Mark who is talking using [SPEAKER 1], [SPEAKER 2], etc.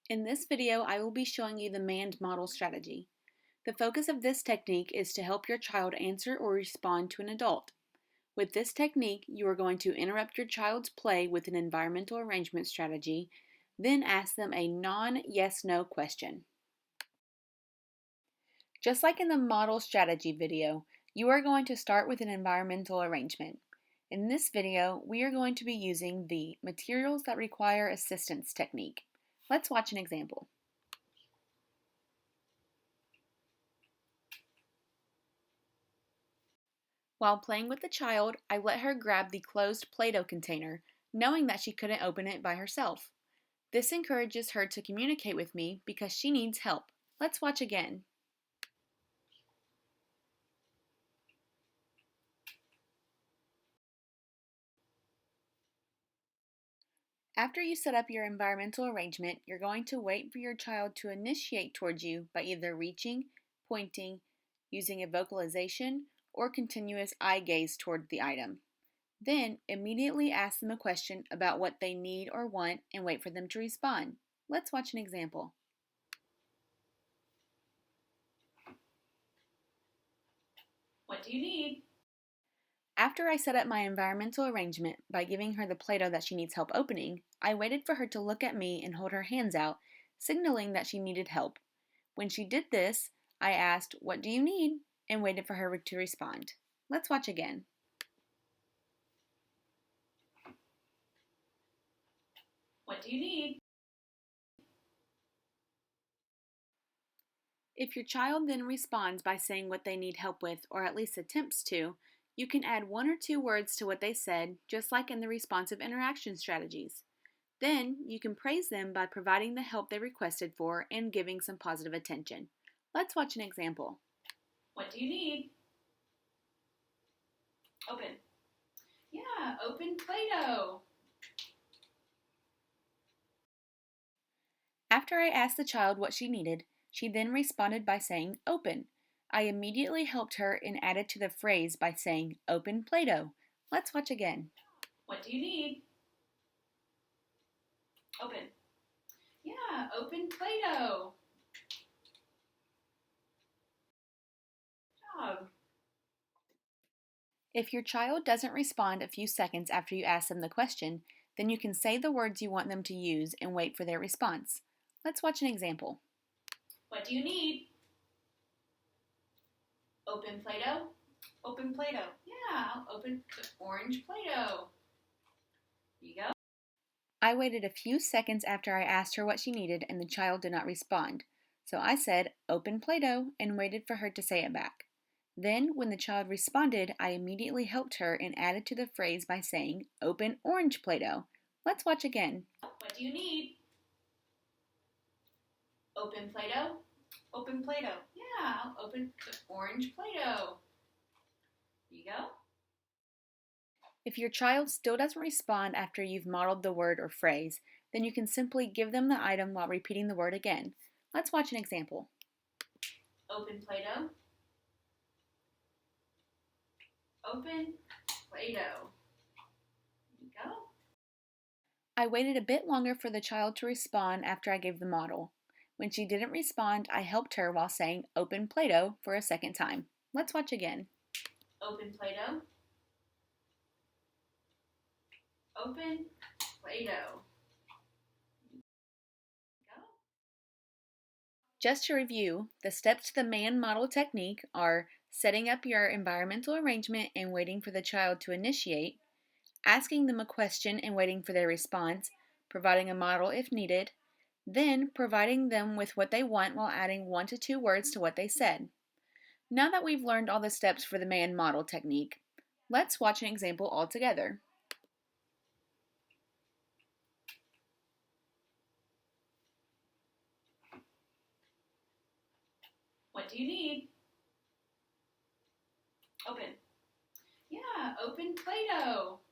[SPEAKER 1] In this video, I will be showing you the manned model strategy. The focus of this technique is to help your child answer or respond to an adult. With this technique, you are going to interrupt your child's play with an environmental arrangement strategy, then ask them a non-yes-no question. Just like in the model strategy video, you are going to start with an environmental arrangement. In this video, we are going to be using the materials that require assistance technique. Let's watch an example. While playing with the child, I let her grab the closed Play-Doh container, knowing that she couldn't open it by herself. This encourages her to communicate with me because she needs help. Let's watch again. After you set up your environmental arrangement, you're going to wait for your child to initiate towards you by either reaching, pointing, using a vocalization, or continuous eye gaze toward the item. Then, immediately ask them a question about what they need or want and wait for them to respond. Let's watch an example.
[SPEAKER 2] What do you need?
[SPEAKER 1] After I set up my environmental arrangement by giving her the Play-Doh that she needs help opening, I waited for her to look at me and hold her hands out, signaling that she needed help. When she did this, I asked, "What do you need?" and waited for her to respond. Let's watch again.
[SPEAKER 2] What do you need?
[SPEAKER 1] If your child then responds by saying what they need help with, or at least attempts to, you can add 1 or 2 words to what they said, just like in the responsive interaction strategies. Then, you can praise them by providing the help they requested for and giving some positive attention. Let's watch an example.
[SPEAKER 2] What do you need? Open. Yeah, open Play-Doh.
[SPEAKER 1] After I asked the child what she needed, she then responded by saying, "Open." I immediately helped her and added to the phrase by saying, "Open Play-Doh." Let's watch again.
[SPEAKER 2] What do you need? Open. Yeah, open Play-Doh. Good job.
[SPEAKER 1] If your child doesn't respond a few seconds after you ask them the question, then you can say the words you want them to use and wait for their response. Let's watch an example.
[SPEAKER 2] What do you need? Open Play-Doh. Open Play-Doh. Yeah, I'll open the orange Play-Doh. Here you go.
[SPEAKER 1] I waited a few seconds after I asked her what she needed and the child did not respond. So I said, "Open Play-Doh," and waited for her to say it back. Then, when the child responded, I immediately helped her and added to the phrase by saying, "Open orange Play-Doh." Let's watch again.
[SPEAKER 2] What do you need? Open Play-Doh. Open Play-Doh. Yeah, I'll open the orange Play-Doh. Here you go.
[SPEAKER 1] If your child still doesn't respond after you've modeled the word or phrase, then you can simply give them the item while repeating the word again. Let's watch an example.
[SPEAKER 2] Open Play-Doh. Open Play-Doh. Here you go.
[SPEAKER 1] I waited a bit longer for the child to respond after I gave the model. When she didn't respond, I helped her while saying "Open Play-Doh" for a second time. Let's watch again.
[SPEAKER 2] Open Play-Doh. Open Play-Doh. Go.
[SPEAKER 1] Just to review, the steps to the man model technique are setting up your environmental arrangement and waiting for the child to initiate, asking them a question and waiting for their response, providing a model if needed, then providing them with what they want while adding 1 to 2 words to what they said. Now that we've learned all the steps for the man model technique, let's watch an example all together.
[SPEAKER 2] What do you need? Open. Yeah, open Play-Doh.